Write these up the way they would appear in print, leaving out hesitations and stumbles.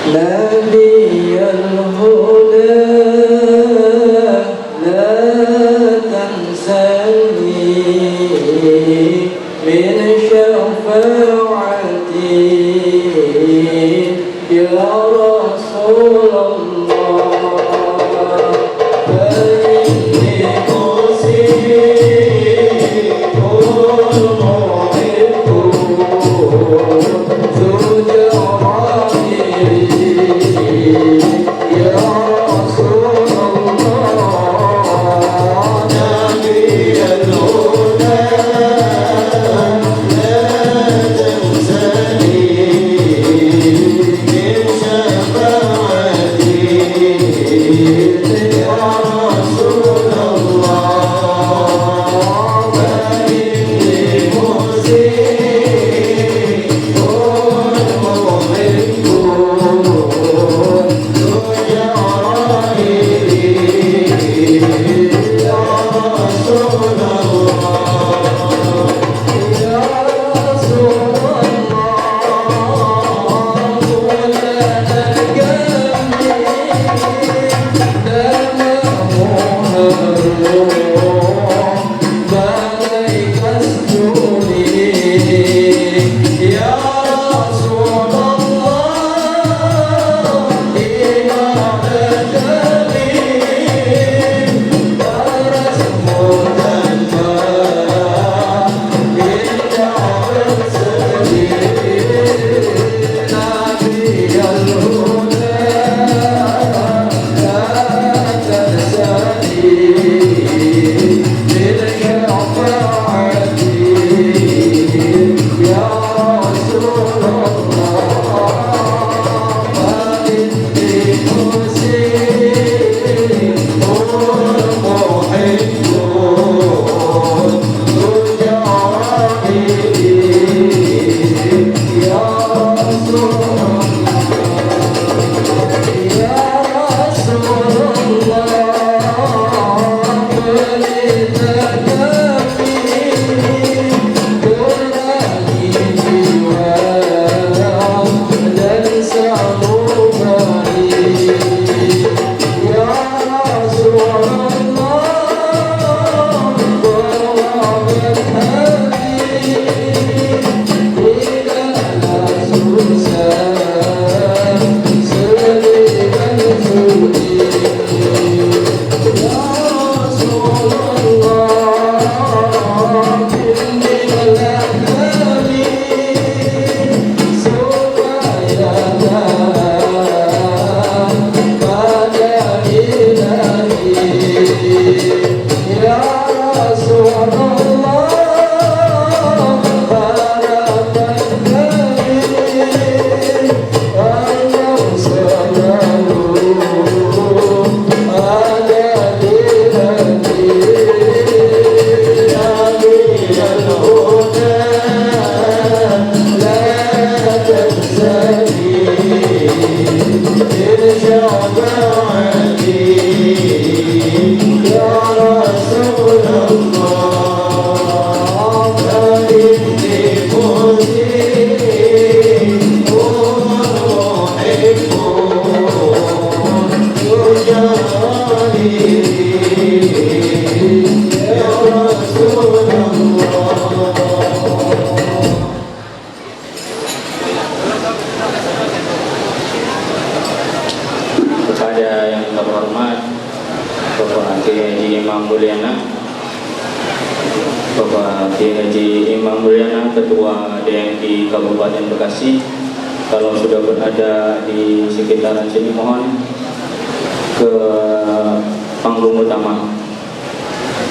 نبي الهدى لا تنسني من شفاعتي يا رسول الله فإني أصيب المحب ذو جرائي يا رسول الله نبي الهدى لا تنسني من شفاعتي يا رسول الله فإني مسيء محب ذو جرائي يا رسول الله يا رسول الله ولنا الجميع دمه الروح عليك اسجوني يا رسول الله إمام الجميع ورسم الأنبياء بالدعوة السبيل نبي الهدى لا تنسني من شفاعتي يا رسول الله فإني مسيء محب ذو جرائي يا رسول يا رسول الله ولتكفي كرهي جواه ليس مبالي يا رسول الله وهو مذهبي إلى الأسوسان سليم الفؤاد يا رسول الله إني الأهلي سوف يدان بعد إلهي يا رسول الله بارك النبي أنه سلام على إلهي نبي الهدى لا تنسني من شفاعتي يا رسول الله فإني مسيء محب ذو جلالي يا رسول الله. Kepada yang terhormat Bapak Kiai Haji Imam Mulyana, Bapak Kiai Haji Imam Mulyana, Ketua DMI Kabupaten Bekasi, kalau sudah berada di sekitaran sini mohon ke panggung utama.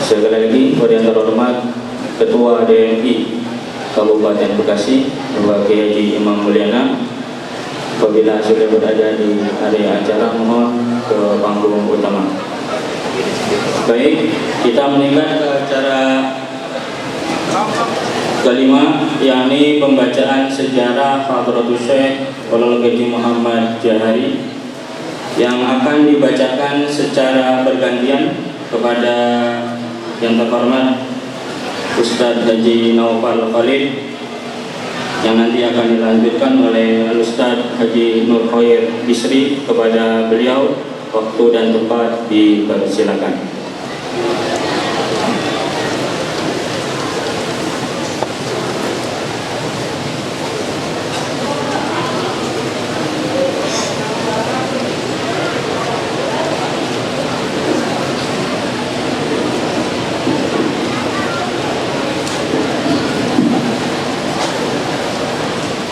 Sekali lagi kepada yang terhormat Ketua DMI Kabupaten Bekasi, Bapak Kiai Haji Imam Mulyana, apabila sudah berada di area acara mohon ke panggung utama. Baik, kita meningkat ke acara kelima, yakni pembacaan sejarah Hadratus Syekh Walal Haji Muhammad Jahari yang akan dibacakan secara bergantian kepada yang terhormat Ustadz Haji Naufal Khalid yang nanti akan dilanjutkan oleh Al-Ustaz Haji Nur Khair Bisri. Kepada beliau waktu dan tempat dipersilakan.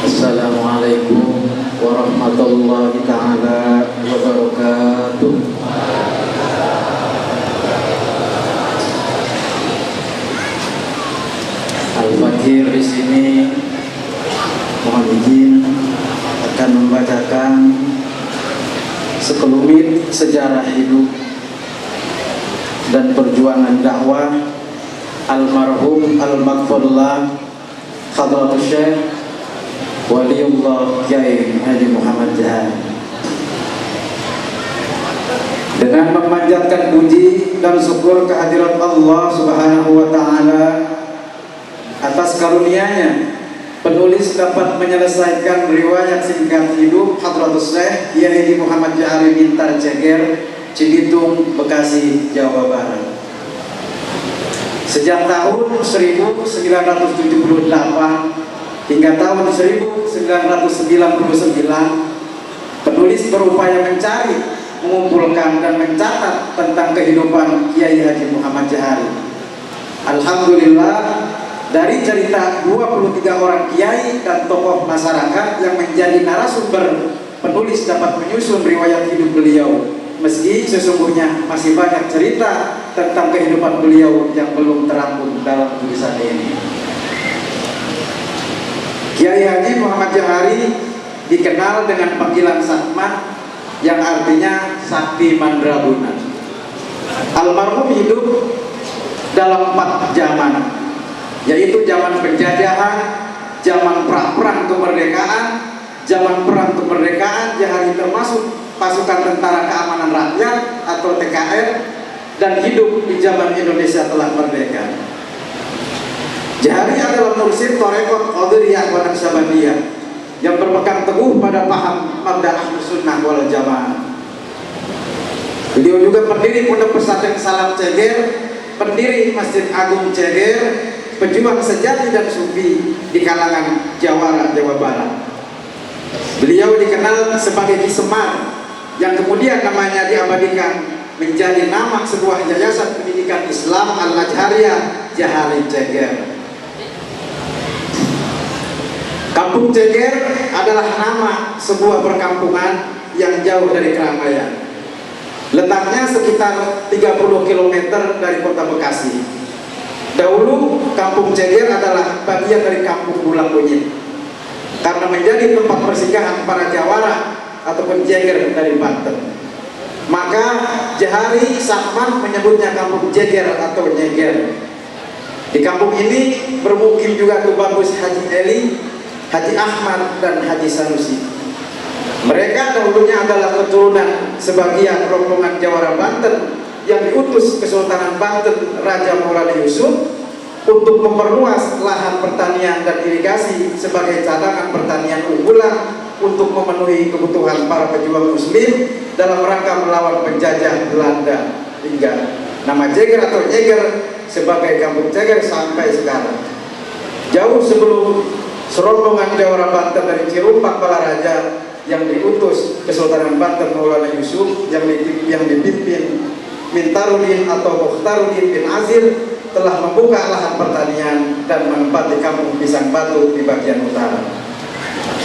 Assalamualaikum warahmatullahi ta'ala wabarakatuh. Al-Fakir di sini mohon izin akan membacakan sekelumit sejarah hidup dan perjuangan dakwah almarhum al-maghfurullah Hadratus Syekh Waliullah Kiai Haji Muhammad Jahari. Dengan memanjatkan puji dan syukur kehadirat Allah Subhanahu wa taala atas karunia-Nya, penulis dapat menyelesaikan riwayat singkat hidup Hadratus Syekh Kiai Haji Muhammad Jahari Bintar Ceger, Cibitung, Bekasi, Jawa Barat. Sejak tahun 1978 hingga tahun 1999, penulis berupaya mencari, mengumpulkan dan mencatat tentang kehidupan Kiai Haji Muhammad Jahari. Alhamdulillah, dari cerita 23 orang kiai dan tokoh masyarakat yang menjadi narasumber, penulis dapat menyusun riwayat hidup beliau. Meski sesungguhnya masih banyak cerita tentang kehidupan beliau yang belum terangkum dalam tulisan ini. Kiai Haji Muhammad Jahari dikenal dengan panggilan Sakmat yang artinya Sakti Mandraguna. Almarhum hidup dalam 4 zaman, yaitu zaman penjajahan, zaman pra-perang kemerdekaan, zaman perang kemerdekaan. Jahari termasuk pasukan tentara keamanan rakyat atau TKR, dan hidup di zaman Indonesia telah merdeka. Jahari adalah mursyid Thariqat Qadiriyah wa Naqsabandiyah yang berpegang teguh pada paham mabda Ahlus Sunnah wal Jamaah. Beliau juga pendiri Pondok Pesantren Salam Ceger, pendiri Masjid Agung Ceger, pejuang sejati dan sufi di kalangan Jawara, Jawa Barat. Beliau dikenal sebagai Ki Semar, yang kemudian namanya diabadikan menjadi nama sebuah yayasan pendidikan Islam Al-Azhariyah Jahari Ceger. Kampung Ceger adalah nama sebuah perkampungan yang jauh dari keramaian. Letaknya sekitar 30 km dari kota Bekasi. Dahulu Kampung Ceger adalah bagian dari Kampung Bulang Kunyit, karena menjadi tempat persinggahan para Jawara ataupun Ceger dari Banten. Maka Jahari Sakman menyebutnya Kampung Ceger atau Nyeger. Di kampung ini bermukim juga Tubagus Haji Eli, Haji Ahmad, dan Haji Sanusi. Mereka dahulunya adalah keturunan sebagian rombongan Jawara Banten yang diutus Kesultanan Banten Raja Maulana Yusuf untuk memperluas lahan pertanian dan irigasi sebagai cadangan pertanian unggulan untuk memenuhi kebutuhan para pejuang muslim dalam rangka melawan penjajah Belanda, hingga nama Ceger atau Nyeger sebagai Kampung Ceger sampai sekarang. Jauh sebelum serombongan Jawara Banten dari Cirumpak Balaraja yang diutus Kesultanan Banten Maulana Yusuf yang dipimpin Mintarudin atau Mukhtaruddin bin Azir telah membuka lahan pertanian dan menempati kampung Pisang Batu di bagian utara.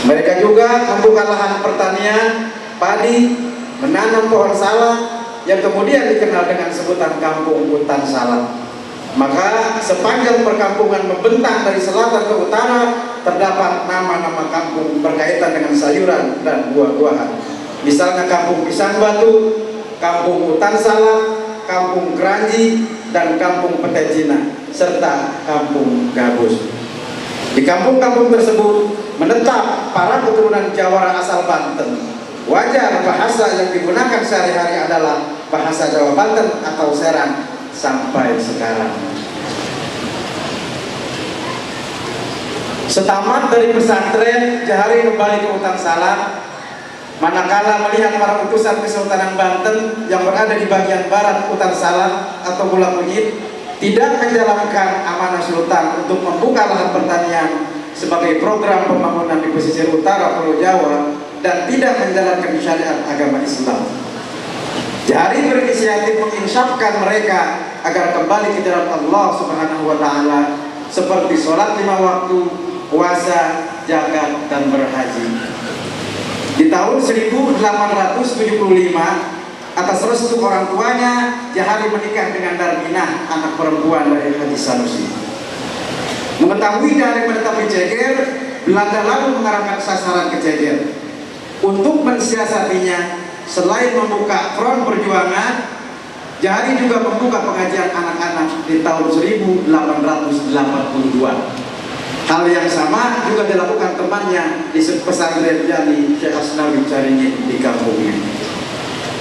Mereka juga membuka lahan pertanian padi, menanam pohon salak yang kemudian dikenal dengan sebutan Kampung Hutan Salak. Maka sepanjang perkampungan membentang dari selatan ke utara terdapat nama-nama kampung berkaitan dengan sayuran dan buah-buahan. Misalnya Kampung Pisang Batu, Kampung Hutan Salak, Kampung Keranji, dan Kampung Pete Cina, serta Kampung Gabus. Di kampung-kampung tersebut menetap para keturunan Jawara asal Banten. Wajar bahasa yang digunakan sehari-hari adalah bahasa Jawa Banten atau Serang sampai sekarang. Setamat dari pesantren, Jahari kembali ke hutan Salak. Manakala melihat para utusan Kesultanan Banten yang berada di bagian barat hutan Salak atau Bola Kunyit tidak menjalankan amanah Sultan untuk membuka lahan pertanian sebagai program pembangunan di pesisir utara Pulau Jawa dan tidak menjalankan syariat agama Islam, Jahari berinisiatif menginsafkan mereka agar kembali ke jalan Allah Subhanahu wa Ta'ala seperti sholat 5 waktu, puasa, zakat, dan berhaji. Di tahun 1875 atas restu orang tuanya, Jahari menikah dengan Darminah, anak perempuan dari Haji Sanusi. Mengetahui Jahari menetap di Ceger, Belanda lalu mengarahkan sasaran ke Ceger. Untuk mensiasatinya, selain membuka front perjuangan, Jahari juga membuka pengajian anak-anak di tahun 1882. Hal yang sama juga dilakukan temannya di pesantren Jali Syekh Asnawi Caringin di kampungnya.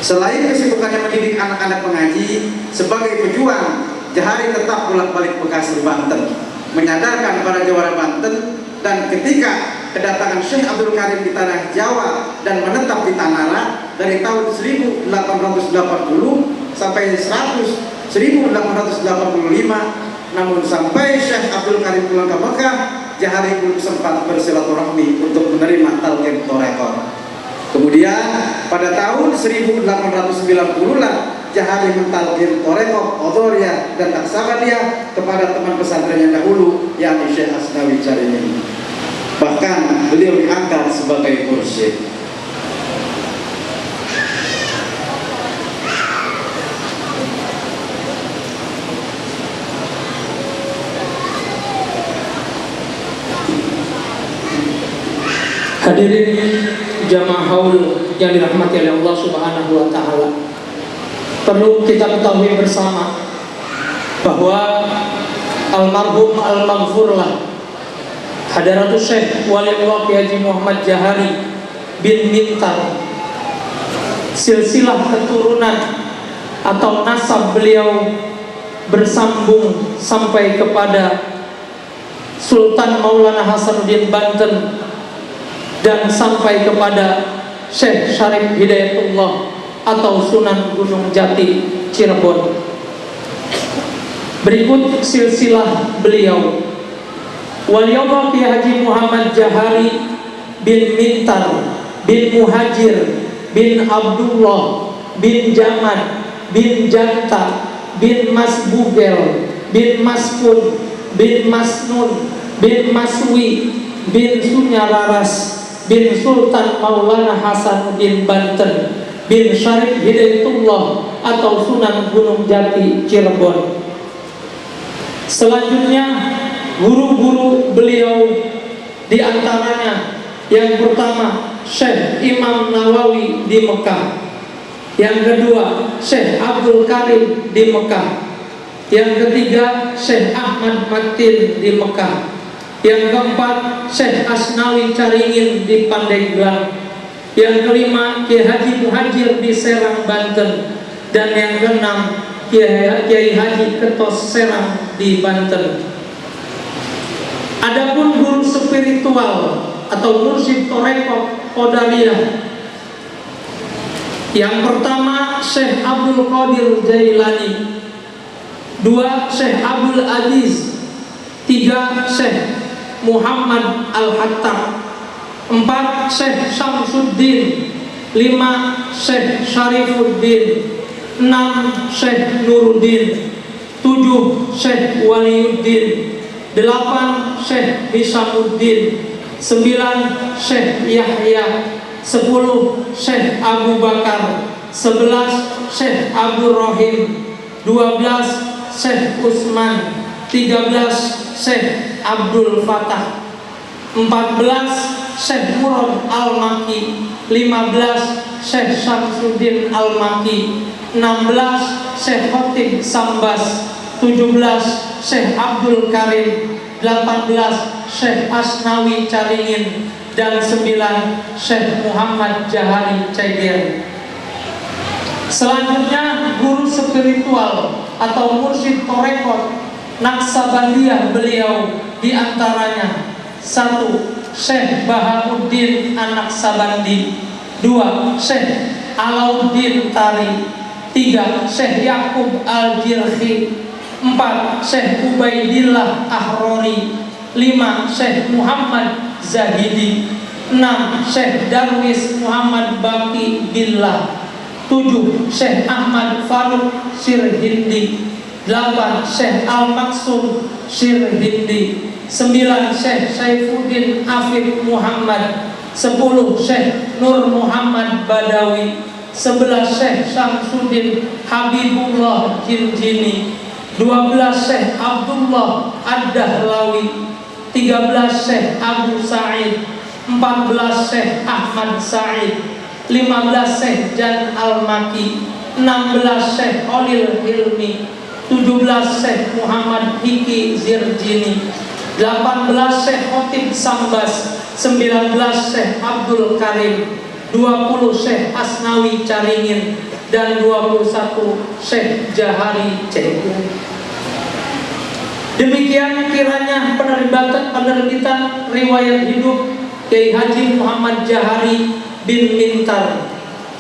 Selain kesibukannya mendidik anak-anak mengaji, sebagai pejuang, Jahari tetap bolak-balik Bekasi, Banten, menyadarkan para jawara Banten, dan ketika kedatangan Syekh Abdul Karim di tanah Jawa dan menetap di Tanara dari tahun 1880 sampai 1885, namun sampai Syekh Abdul Karim pulang ke Mekah, Jahari belum sempat bersilaturahmi untuk menerima talqin Torekor. Kemudian pada tahun 1890-an Jahari mentalqin Torekor, Odoriyah, dan Aksabaniyah kepada teman pesantrennya dahulu, yakni Syekh Asnawi Caringin. Bahkan beliau diangkat sebagai mursyid. Hadirin jamaah haul yang dirahmati oleh Allah Subhanahu wa Ta'ala, perlu kita ketahui bersama bahwa almarhum al-maghfurlah Hadaratul Syekh Waliullah Haji Muhammad Jahari bin Mintar, silsilah keturunan atau nasab beliau bersambung sampai kepada Sultan Maulana Hasanuddin Banten dan sampai kepada Syekh Syarif Hidayatullah atau Sunan Gunung Jati Cirebon. Berikut silsilah beliau. Waliullah Haji Muhammad Jahari bin Mintar bin Muhajir bin Abdullah bin Jamad bin Janta bin Masbugel bin Maspun bin Masnun bin Maswi bin Sunyalaras bin Sultan Maulana Hasanuddin Banten bin Syarif Hidayatullah atau Sunan Gunung Jati Cirebon. Selanjutnya guru-guru beliau, di antaranya yang pertama Syekh Imam Nawawi di Mekah, yang kedua Syekh Abdul Karim di Mekah, yang ketiga Syekh Ahmad Matin di Mekah, yang keempat Syekh Asnawi Caringin di Pandeglang, yang kelima Kiai Haji Muhajir di Serang Banten, dan yang keenam Kiai Haji Ketos Serang di Banten. Adapun guru spiritual atau mursyid Torekot Qadariyah, yang pertama Syekh Abdul Qadir Jailani, dua Syekh Abdul Aziz, tiga Syekh Muhammad Al-Hattab, empat Syekh Syamsuddin, lima Syekh Syarifuddin, enam Syekh Nuruddin, tujuh Syekh Waliuddin, delapan Syekh Hisamuddin, sembilan Syekh Yahya, 10 Syekh Abu Bakar, 11 Syekh Abdul Rahim, 12 Syekh Usman, 13 Syekh Abdul Fatah, 14 Syekh Murad Al-Maki, 15 Syekh Syamsuddin Al-Maki, 16 Syekh Khotib Sambas, 17 Syekh Abdul Karim, 18 Syekh Asnawi Caringin, dan 9 Syekh Muhammad Jahari Ceger. Selanjutnya guru spiritual atau mursyid Torekot Naksabandiyah beliau, di antaranya 1. Syekh Bahamuddin Anak Sabandi. 2. Syekh Alauddin Tari. 3. Syekh Yakub Al-Jirhi. 4. Syekh Ubaidillah Ahrori. 5. Syekh Muhammad Zahidi. 6. Syekh Darwis Muhammad Baki Billah. 7. Syekh Ahmad Faruk Sirhindi. 8. Syekh Al-Maksum Sirhindi. 9. Syekh Saifuddin Afif Muhammad. 10. Syekh Nur Muhammad Badawi. 11. Syekh Syamsuddin Habibullah Jinjini. 12. Syekh Abdullah Ad-Dahlawi. 13. Syekh Abu Sa'id. 14. Syekh Ahmad Sa'id. 15. Syekh Jan Al-Maki. 16. Syekh Olil Hilmi. 17. Syekh Muhammad Hiki Zirjini. 18. Syekh Khotib Sambas. 19. Syekh Abdul Karim. 20. Syekh Asnawi Caringin. Dan 21. Syekh Jahari Cenggu. Demikian kiranya penerbitan riwayat hidup Kiai Haji Muhammad Jahari bin Mintar.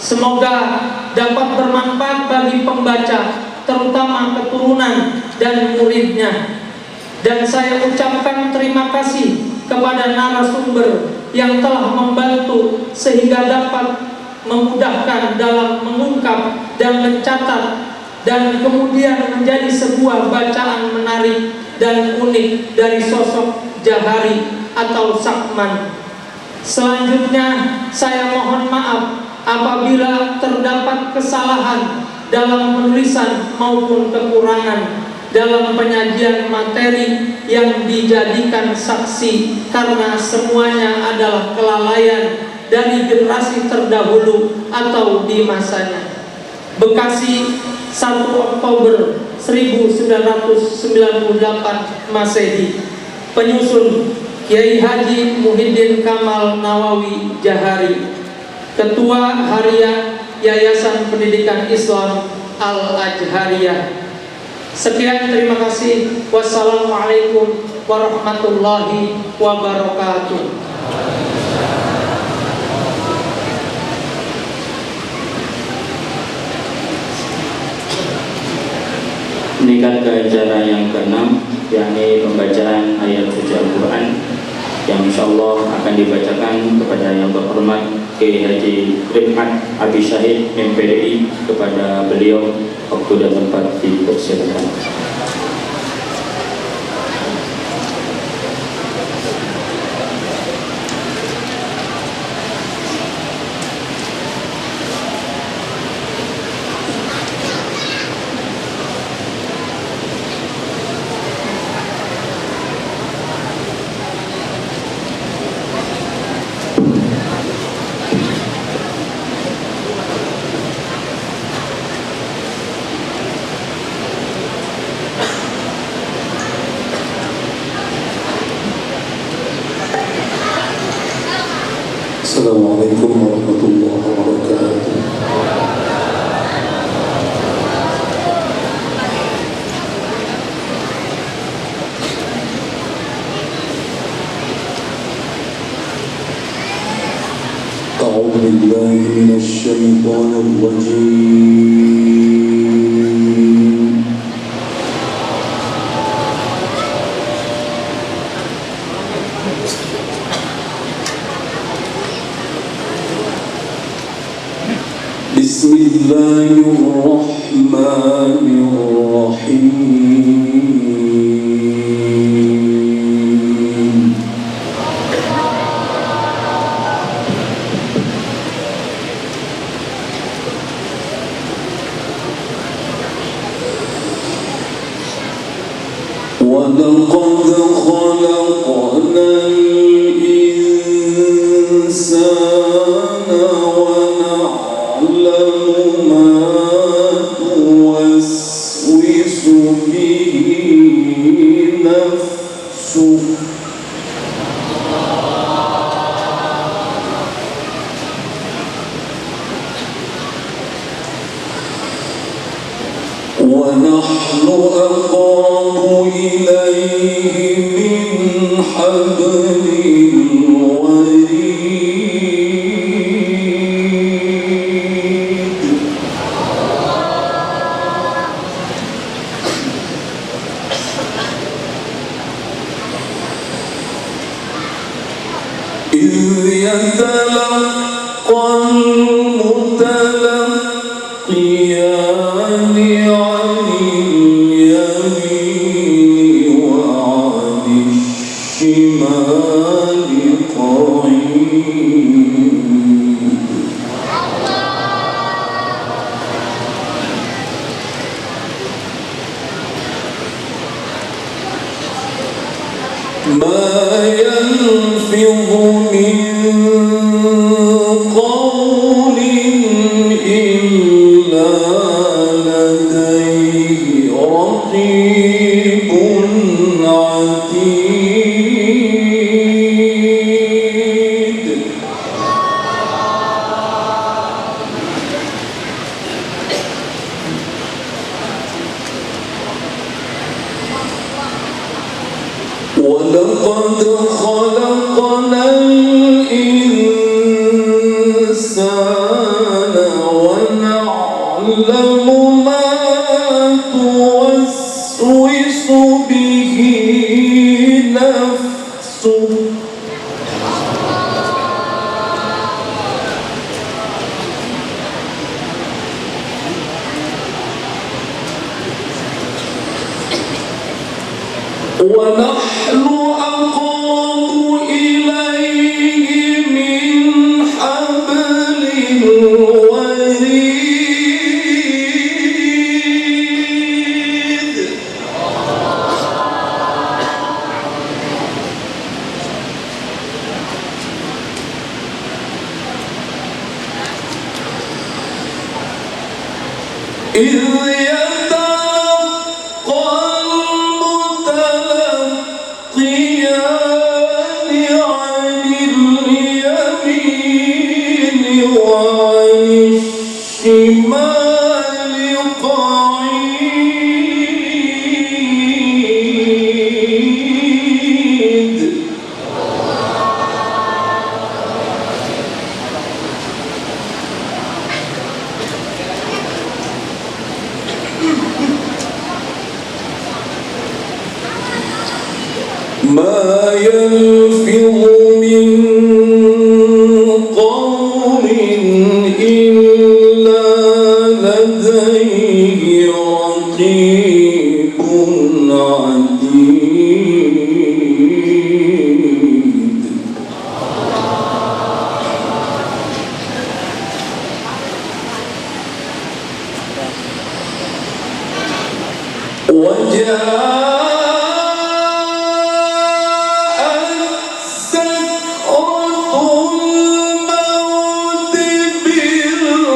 Semoga dapat bermanfaat bagi pembaca, terutama keturunan dan muridnya. Dan saya ucapkan terima kasih kepada narasumber yang telah membantu sehingga dapat memudahkan dalam mengungkap dan mencatat, dan kemudian menjadi sebuah bacaan menarik dan unik dari sosok Jahari atau Sakman. Selanjutnya saya mohon maaf apabila terdapat kesalahan dalam penulisan maupun kekurangan dalam penyajian materi yang dijadikan saksi, karena semuanya adalah kelalaian dari generasi terdahulu atau di masanya. Bekasi, 1 Oktober 1998 Masehi. Penyusun Kiai Haji Muhyiddin Kamal Nawawi Jahari, Ketua Harian Yayasan Pendidikan Islam Al-Ajhariyah. Sekian, terima kasih. Wassalamualaikum warahmatullahi wabarakatuh. Meningkat ke acara yang ke-6, yakni pembacaan ayat suci Al-Quran, yang insyaallah akan dibacakan kepada yang terhormat Kiai Haji Rifat Abi Syahid MPDI. Kepada beliau waktu dan tempat dipersilakan. Assalamualaikum warahmatullahi wabarakatuh. A'udzu billahi minasy syaithanir rajim. Bismillahirrahmanirrahim. وَلَقَدْ خَلَقْنَا الْإِنسَانَ وَنَعْلَمُ مَا توسوس به نفسه ونحن أقرب إليه من حبل الوريد إذ يتلقى المتلقيان عن اليمين وعن الشمال قعيد ما يلفظ من قول إلا لديه رقيب عتيد ولقد خلقنا الإنسان ونعلم ما توسوس به نفسه ونحن أقرب إليه من حبل الوريد إذ يتلقى المتلقيان عن اليمين وعن الشمال قعيد ما يلفظ من قول إلا لديه رقيب عتيد سكرة الموت بالحق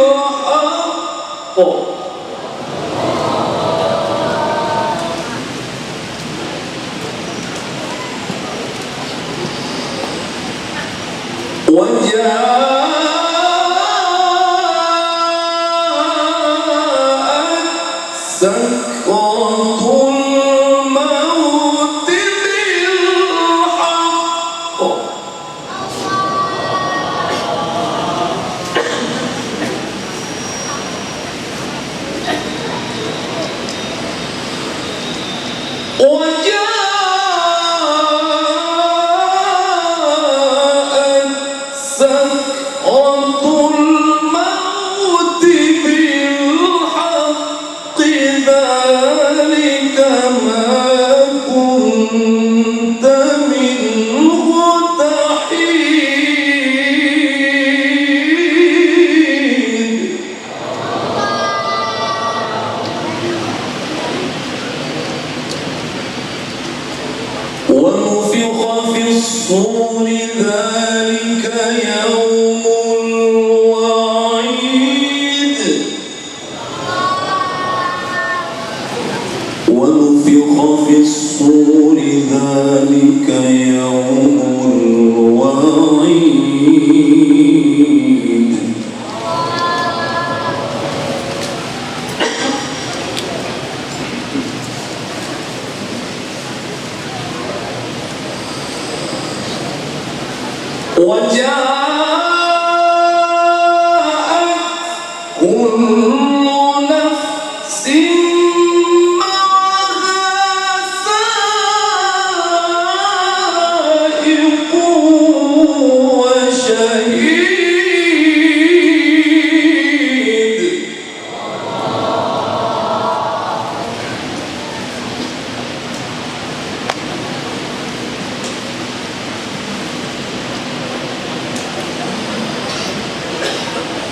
وجاءت سكرة الموت بالحق ذلك ما كنت منه تحيد ونفخ في الصور ذلك يوم الوقت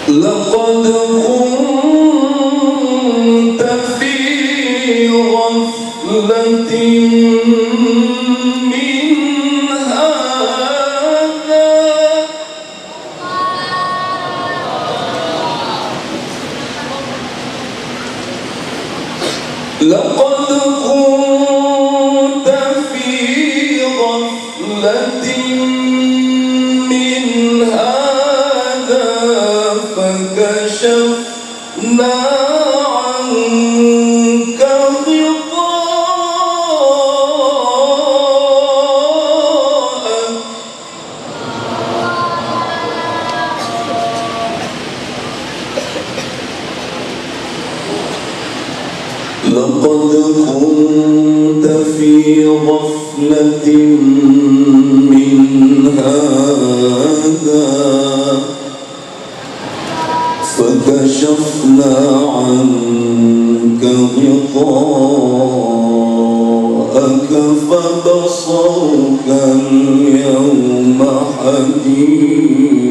لقد كنت في غفلة من هذا لقد كنت في غفلة من هذا فكشفنا عنك غطاءك لقد كنت في غفلة من هذا فكشفنا عنك غطاءك فبصرك اليوم حديد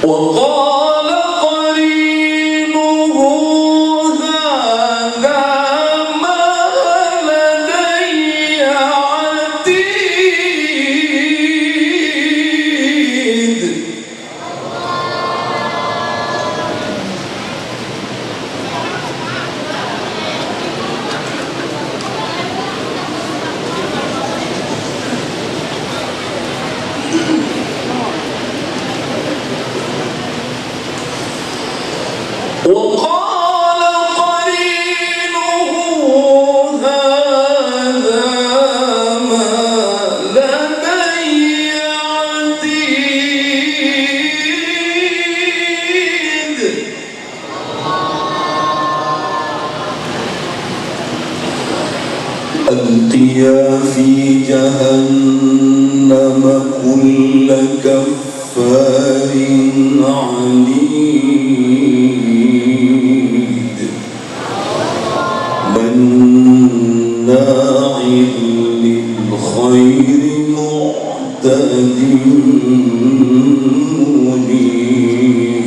وقال قرينه هذا ما لدي عتيد وقال قرينه هذا ما لدي عتيد ألقيا في جهنم كل كفار عنيد مناع للخير معتد مريب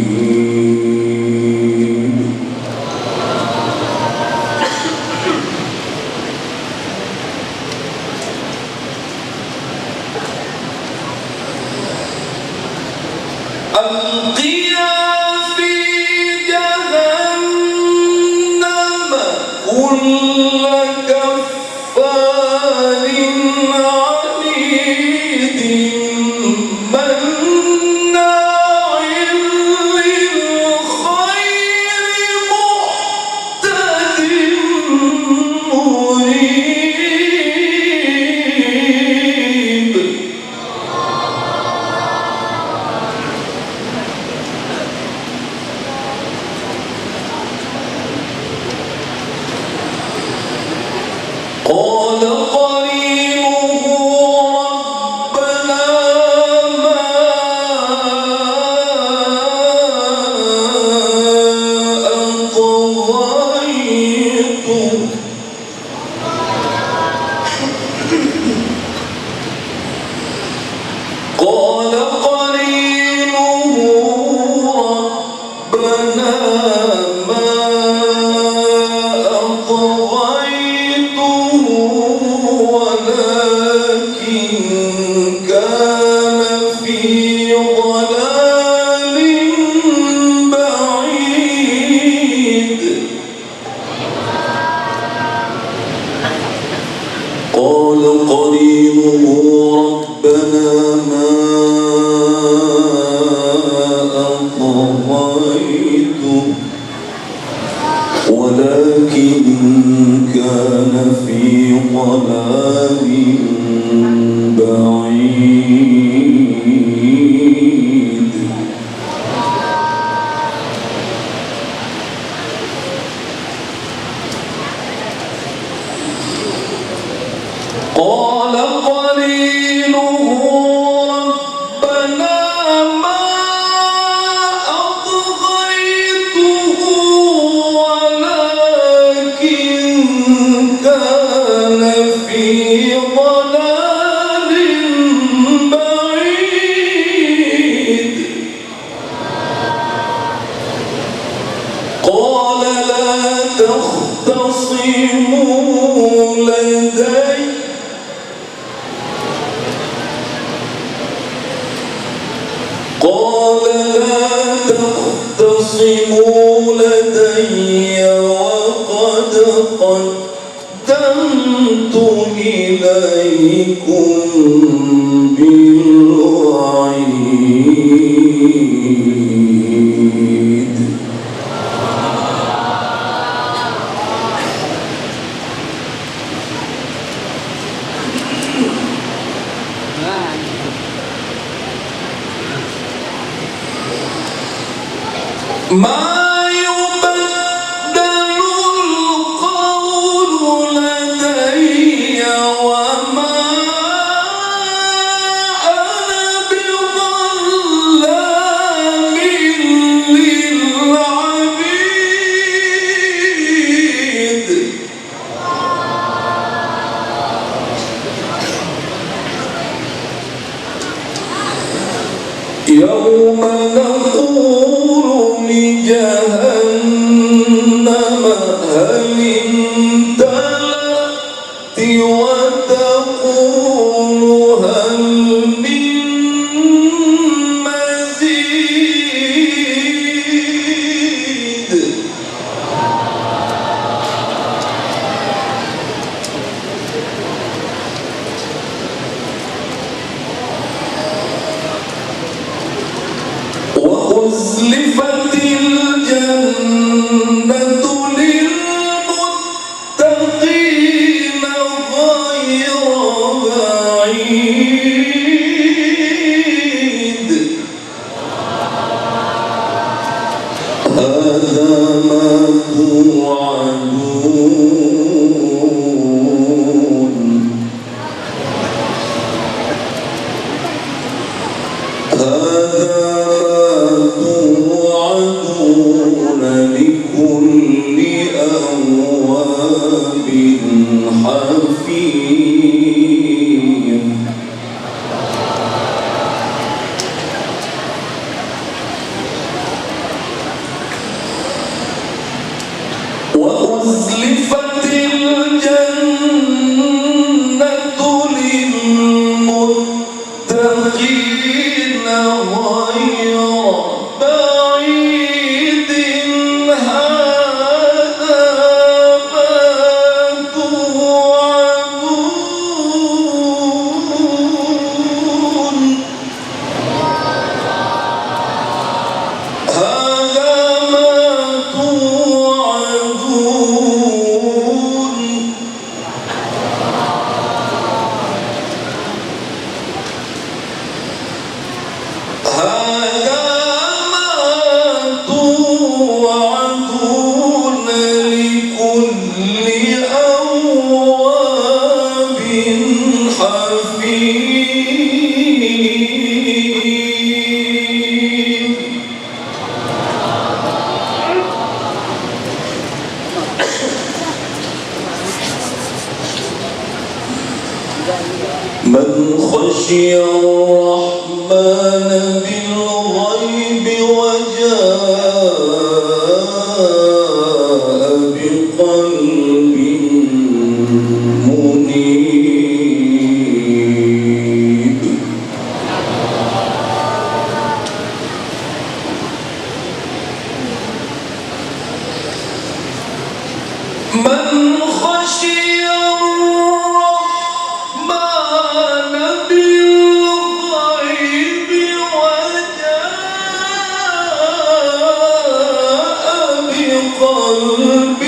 ألقيا في جهنم كل كفار عنيد مناع للخير معتد مريب قال قرينه ربنا ما أطغيته قال قرينه ربنا ما أطغيته ولكن كان في ضلال بعيد قال قرينه ربنا ما أطغيته ولكن كان في ضلال بعيد قال قرينه ربنا ما أطغيته ولكن قال لا تختصموا لدي وقد قدمت إليكم بالوعيد ما يبدل القول لدي وما أنا بظلام للعبيد يوم نقول لجهنم هل امتلأت وتقول هل من مزيد وأزلفت الجنة للمتقين غير بعيد هذا ما توعدون توعدون لكل أواب حفيظ وأزلفت الجنة للمتقين غير بعيد هذا ما توعدون هذا ما توعدون هذا ما توعدون لكل أواب حفيظ من خشي الرحمن بالغيب وجاء بقلب منيب من خشي الرحمن بالغيب وجاء بقلب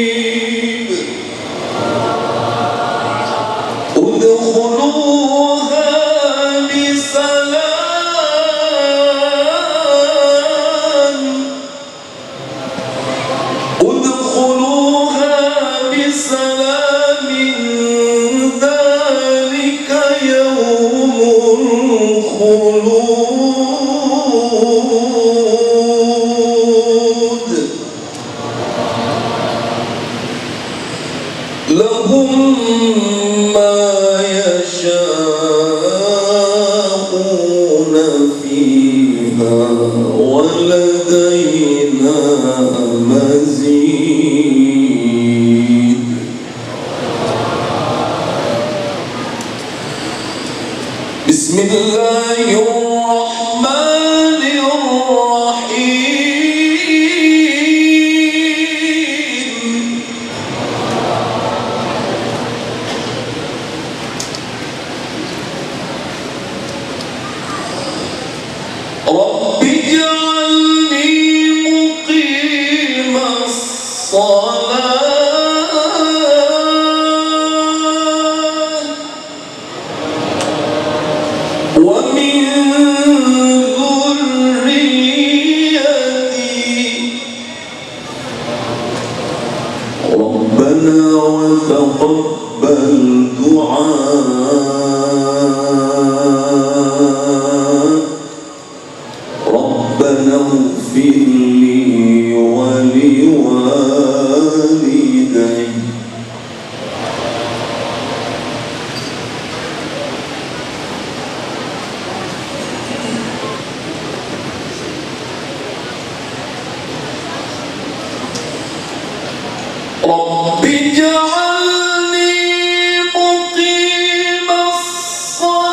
منيب ادخلوها بسلام ذلك يوم الخلود لهم ما يشاءون فيها ولدينا مزيد. بسم الله الرحمن الرحيم. رب اجعلني مقيم الصلاة ومن ذريتي ربنا وتقبل دعاء ربنا اغفر لي ولوالدي. رب اجعلني مقيم الصلاة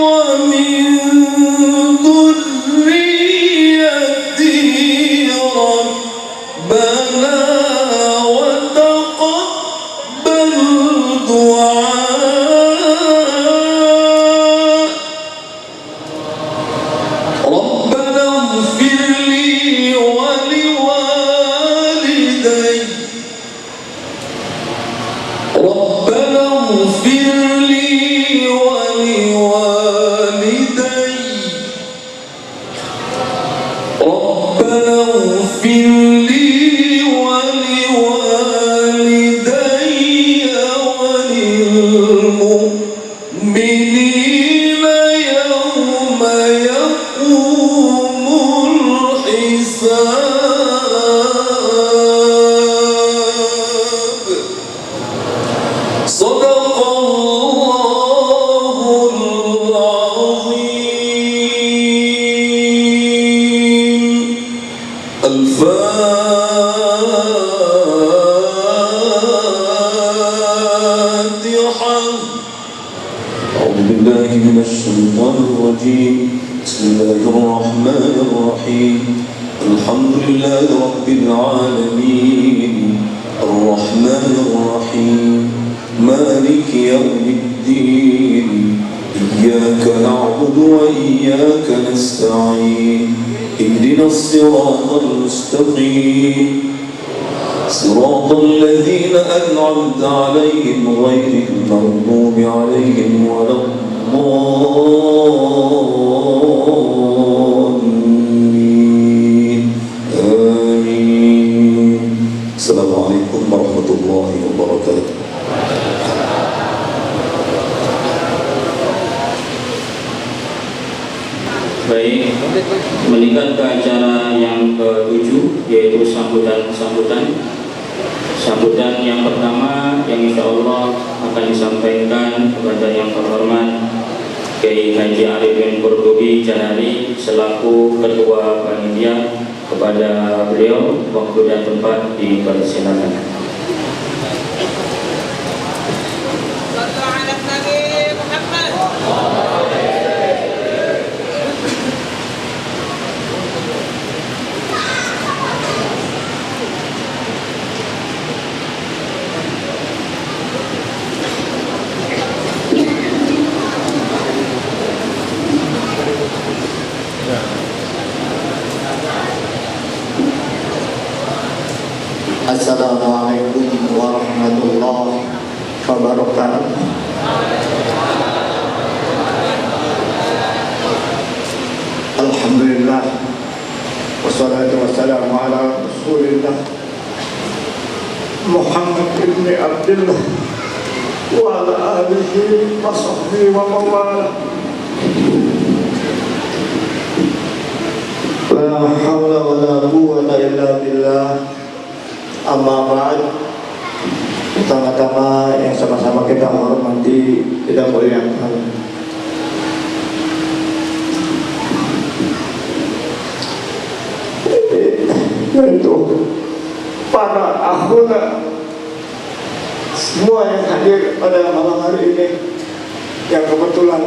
ومن ذريتي ربنا وتقبل دعاء ربنا اغفر لي ولوالدي. ربنا اغفر لي ولوالدي. ربنا اغفر لي ولوالدي وللمؤمنين يوم يقوم الحساب. صدق الله العظيم. الفاتحة. أعوذ بالله من الشيطان الرجيم. بسم الله الرحمن الرحيم. الحمد لله رب العالمين الرحمن الرحيم مالك يوم الدين. إياك نعبد وإياك نستعين. اهدنا الصراط المستقيم صراط الذين أنعمت عليهم غير المغضوب عليهم ولا الضالين. آمين. السلام عليكم ورحمة الله وبركاته. Baik, meningkat ke acara yang ke-7, yaitu sambutan yang pertama yang insya Allah akan disampaikan kepada yang terhormat Kiai Haji Arifin Qurtubi Janari selaku Ketua Panitia. Kepada beliau waktu dan tempat dipersilakan. Assalamualaikum warahmatullahi wabarakatuh. Alhamdulillah wassalatu wassalamu ala Rasulillah Muhammad ibn Abdullah wa ala alihi wa sahbihi wa mawala. La hawla wa la quwwata illa billah. Amma ba'd. Pertama-tama yang sama-sama kita hormati, kita muliakan yaitu para akhuna semua yang hadir pada malam hari ini, yang kebetulan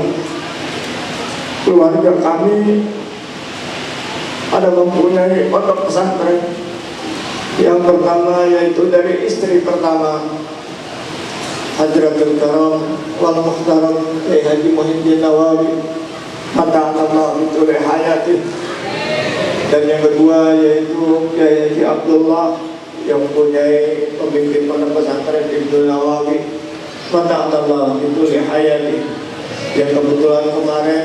keluarga kami ada mempunyai pondok pesantren. Yang pertama yaitu dari istri pertama Hadratul Karam wal Muhtaram Kiai Haji Muhyiddin Nawawi mata'allah bitul hayati, dan yang kedua yaitu Kiai Haji Abdullah yang mempunyai pemimpin pondok pesantren Ibnu Nawawi mata'allah bitul hayati, yang kebetulan kemarin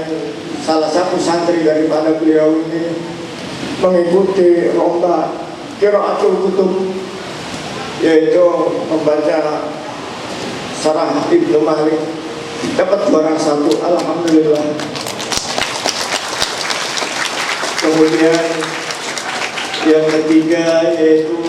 salah satu santri daripada beliau ini mengikuti lomba Qiraatul Kutub, yaitu membaca Sarah Ibnu Malik, dapat juara 1, alhamdulillah. Kemudian yang ketiga yaitu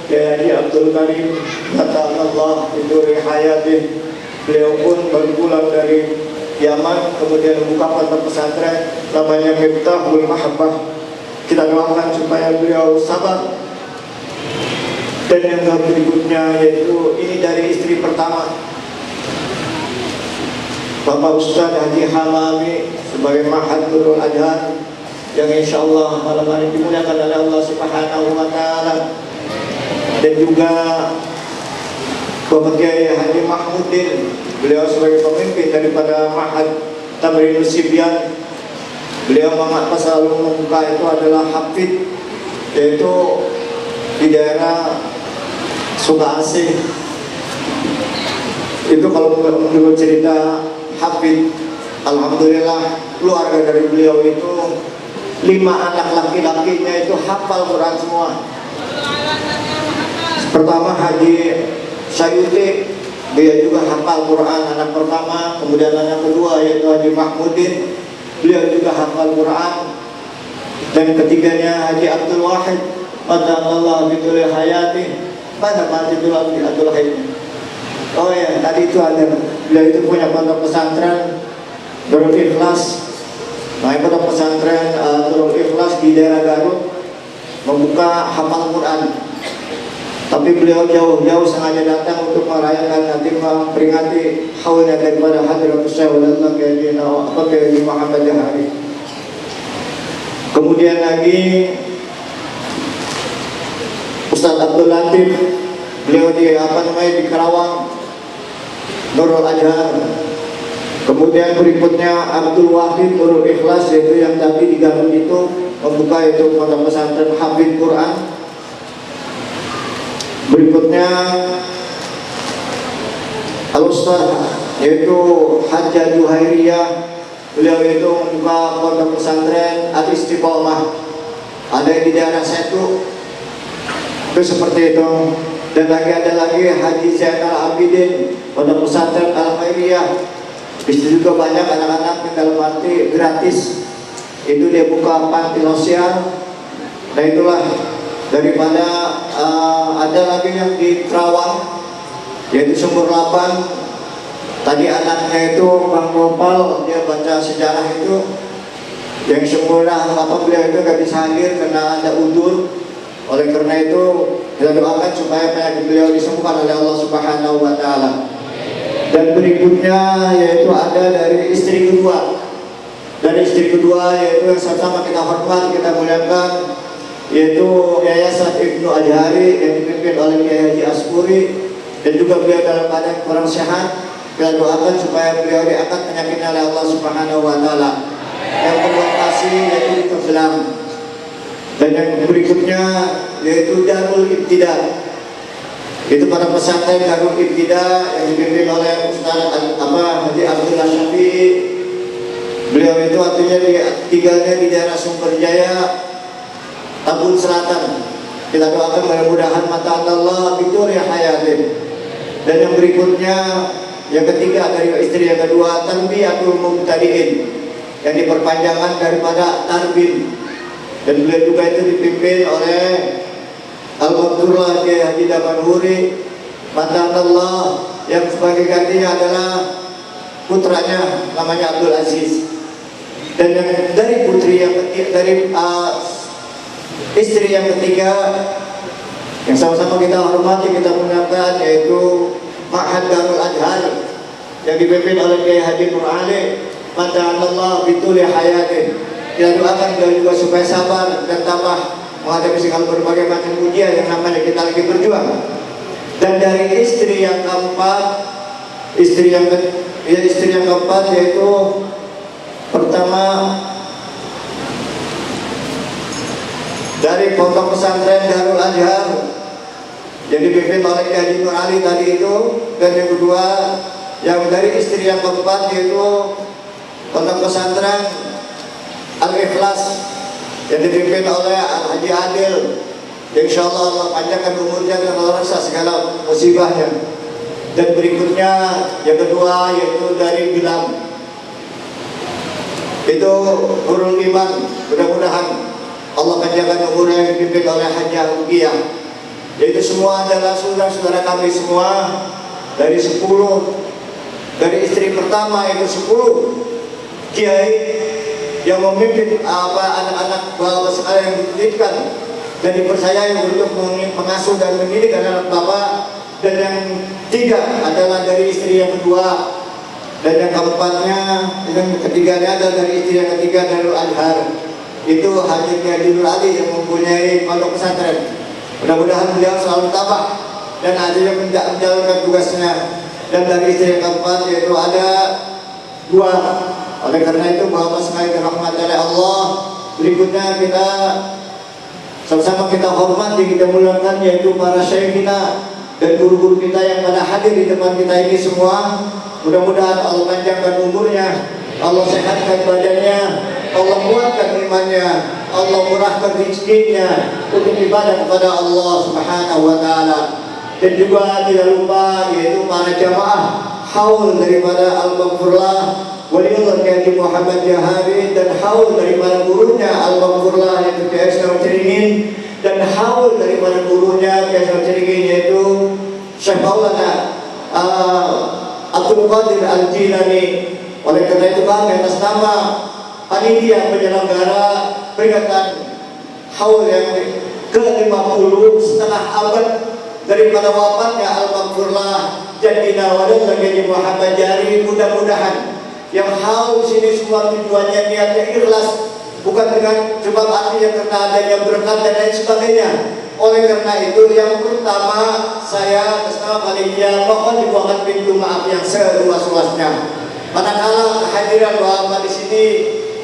Kiai Haji Abdul Karim mata'allah bitul hayati, beliau pun baru pulang dari Yaman, kemudian membuka pondok pesantren namanya Miftahul Mahabbah. Kita doakan supaya beliau sabar. Dan yang berikutnya yaitu ini dari istri pertama Bapak Ustadz Haji Hamami sebagai Mahad Nurul Adhan, yang insya Allah malam hari dimuliakan oleh Allah Subhanahu wa Ta'ala. Dan juga Bapak Kiai Haji Mahmudin, beliau sebagai pemimpin daripada Mahad Tamrinus Sibyan. Beliau selalu membuka itu adalah hafid, yaitu di daerah Sukaasih. Itu kalau menurut cerita hafid, alhamdulillah keluarga dari beliau itu 5 anak laki-lakinya itu hafal Quran semua. Pertama Haji Sayuti, dia juga hafal Quran anak pertama. Kemudian anak kedua yaitu Haji Mahmudin, beliau juga hafal Quran. Dan ketiganya Haji Abdul Wahid mata'allah bitul hayati. Mana Abdul Wahid? Oh ya, tadi itu ada, beliau itu punya pondok pesantren Nurul Ikhlas. Nah, pondok pesantren Nurul Ikhlas di daerah Garut membuka hafal Quran. Tapi beliau jauh-jauh sengaja datang untuk merayakan nanti memperingati haulnya daripada Hadratus Syekh Walillah Kiai Muhammad Jahari. Kemudian lagi Ustadz Abdul Latif, beliau di di Karawang Nurul Adhan. Kemudian berikutnya Abdul Wahid Nurul Ikhlas, yaitu yang tadi di Garut itu membuka itu pondok pesantren Hafidz Quran. Berikutnya Al-Ustadz yaitu Hajjah Juhairiyah, beliau itu membuka pondok pesantren Al-Istiqomah, ada di daerah Setu. Itu seperti itu. Dan ada lagi Haji Zain Al-Abidin pondok pesantren Al-Khairiyah. Di situ juga banyak anak-anak yang dalam arti gratis. Itu dia buka panti sosial. Nah itulah daripada ada lagi yang di Kerawang yaitu Sumur 8. Tadi anaknya itu Bang Gopal, dia baca sejarah itu yang Sumur 8 beliau itu gak bisa hadir karena ada udur. Oleh karena itu kita doakan supaya penyakit beliau disembuhkan oleh Allah Subhanahu wa Ta'ala. Dan berikutnya yaitu ada dari istri kedua. Dari istri kedua yaitu yang sama-sama kita hormat, kita muliakan, yaitu Yayasan Ibnu Adhari yang dipimpin oleh Kiai Haji Aspuri, dan juga beliau dalam keadaan kurang sehat. Kita doakan supaya beliau diangkat penyakitnya oleh Allah Subhanahu wa Ta'ala. Yang berlokasi yaitu di Keflam. Dan yang berikutnya yaitu Darul Ibtida, itu pada pesantren Darul Ibtida yang dipimpin oleh Ustaz Haji Abdullah Syafi'i. Beliau itu artinya tinggalnya di daerah Sumberjaya, Tabun Selatan. Kita doakan mudah-mudahan mata Allah itu hayatin. Dan yang berikutnya yang ketiga dari istri yang kedua Tarbiyatul Mubtadi'in, yang diperpanjangan daripada Tarbin. Dan beliau juga itu dipimpin oleh Al-Qadurlah Kiai Haji Damanhuri Mata'allah, yang sebagai gantinya adalah putranya namanya Abdul Aziz. Dan yang dari putri yang dari istri yang ketiga yang sama-sama kita hormati, kita muliakan, yaitu Ma'had Darul Adhar yang dipimpin oleh Kiai Haji Nur Ali. Mata'anallah bituli hayatih. Kita doakan beliau juga supaya sabar dan tabah menghadapi segala berbagai macam ujian yang namanya kita lagi berjuang. Dan dari istri yang keempat, istri yang keempat yaitu pertama dari Pondok Pesantren Darul Adhar yang dipimpin oleh Kiai Haji Nur Ali tadi itu, dan yang kedua yang dari istri yang keempat yaitu Pondok Pesantren Al-Ikhlas yang dipimpin oleh Al-Haji Adil. Insya Allah Allah panjangkan umurnya dan Allah rasa segala musibahnya. Dan berikutnya yang kedua yaitu dari Bilam, itu Nurul Iman. Mudah-mudahan Allah panjangkan umurnya yang dipimpin oleh Haji Rukiyah. Yaitu semua adalah saudara-saudara kami semua dari 10, dari istri pertama itu 10 kiai yang memimpin anak-anak bapak sekalian yang dititipkan dan dipercayai untuk mengasuh dan mendidik anak bapak. Dan yang tiga adalah dari istri yang kedua, dan yang keempatnya, yang ketiganya adalah dari istri yang ketiga Darul Adhar, itu Haji Kiai Nur Ali yang mempunyai pondok pesantren. Mudah-mudahan beliau selalu tabah dan adilnya menjalankan tugasnya. Dan dari istri yang keempat yaitu ada 2. Oleh karena itu Bapak sekalian dirahmati oleh Allah, berikutnya kita sama-sama kita hormati, kita muliakan, yaitu para syekh kita dan guru-guru kita yang pada hadir di depan kita ini semua. Mudah-mudahan Allah panjangkan umurnya, Allah sehatkan badannya, Allah kuatkan imannya, Allah murahkan rezekinya untuk ibadah kepada Allah Subhanahu wa taala. Dan juga tidak lupa yaitu para jamaah haul daripada Al-Maghfurlah Waliullah Kiai Muhammad Jahari, dan haul daripada gurunya Al-Maghfurlah yaitu Kiai Ismail Ceringin, dan haul daripada gurunya Kiai Ismail Ceringin yaitu Syekh Maulana Abdul Qadir Al-Jilani. Oleh karena itu kami atas nama panitia penyelenggara peringatan haul yang ke-50 setengah abad daripada wafatnya Al-Maghfurlah Jadina Waliullah Kiai Muhammad Jahari, mudah-mudahan yang haul sini semua tujuannya niatnya ikhlas, bukan dengan cuma artinya karena adanya berkat dan lain sebagainya. Oleh karena itu yang pertama saya atas nama panitia mohon dibukakan pintu maaf yang seluas-luasnya. Manakala kehadiran Bapak di sini,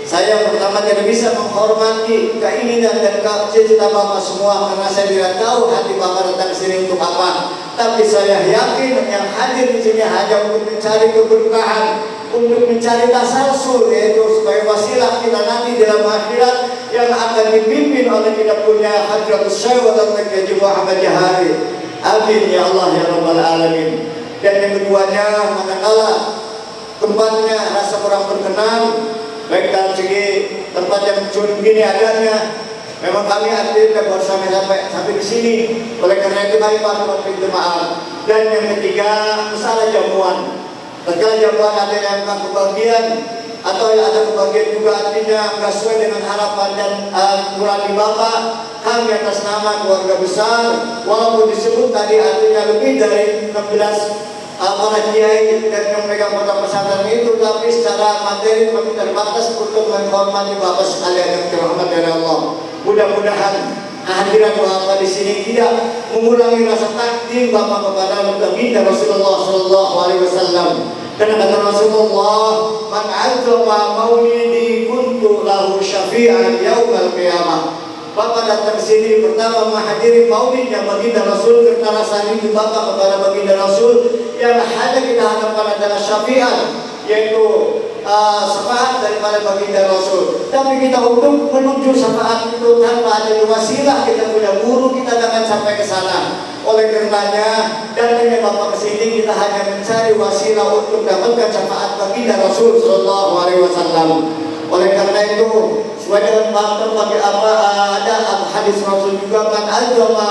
saya pertama tidak bisa menghormati keinginan dan cita-cita Bapak semua, karena saya tidak tahu hati Bapak datang ke sini untuk apa. Tapi saya yakin yang hadir di sini hanya untuk mencari keberkahan, untuk mencari tasalsul, yaitu sebagai wasilah kita nanti dalam akhirat yang akan dipimpin oleh kita punya Hadratus Syekh Kiai Muhammad Jahari. Amin ya Allah ya Rabbal Alamin. Dan yang keduanya, manakala tempatnya rasa kurang berkenan, baik dalam segi tempat yang cuma begini adanya, memang kami tidak baru sampai di sini. Oleh karena itu kami mohon pintu maaf. Dan yang ketiga, masalah jamuan. Tatkala jamuan ada yang enggak kebagian atau yang ada kebagian juga artinya enggak sesuai dengan harapan dan nurani Bapak, kami atas nama keluarga besar, walaupun disebut tadi artinya lebih dari 16 para kiai dan yang memegang pondok pesantren itu, tapi secara materi kami terbatas untuk menghormati Bapak sekalian yang dirahmati oleh Allah. Mudah-mudahan kehadiran Bapak di sini tidak mengurangi rasa takdim Bapak kepada baginda Rasulullah Sallallahu Alaihi Wasallam. Karena kata Rasulullah, "Man 'azzama maulidi kuntu lahu syafi'an yaumal qiyamah." Bapak datang sini pertama menghadiri maulidnya baginda Rasul, karena rasa rindu Bapak kepada baginda Rasul yang hanya kita harapkan adalah syafi'at, yaitu syafaat daripada baginda Rasul. Tapi kita untuk menuju syafaat itu tanpa ada wasilah, kita punya guru, kita akan sampai ke sana. Oleh karenanya datangnya Bapak ke sini kita hanya mencari wasilah untuk dapatkan syafaat baginda Rasul Sallallahu Alaihi Wasallam. Oleh karena itu sesuai dengan fakta bagi ada hadis Rasul juga, man ajama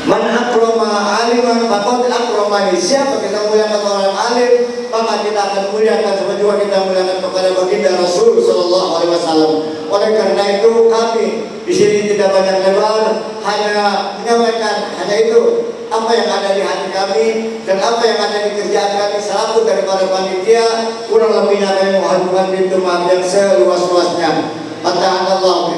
Man akrama aliman faqad akramani. Siapa kita muliakan orang alim, maka kita akan muliakan sama juga kita muliakan kepada baginda Rasul sallallahu alaihi wasallam. Oleh karena itu kami di sini tidak banyak lebar, hanya menyampaikan hanya itu apa yang ada di hati kami dan apa yang ada di kerjaan kami selaku daripada panitia. Kurang lebihnya kami mohon Tuhan pintu maaf yang seluas-luasnya. Fatahana Allah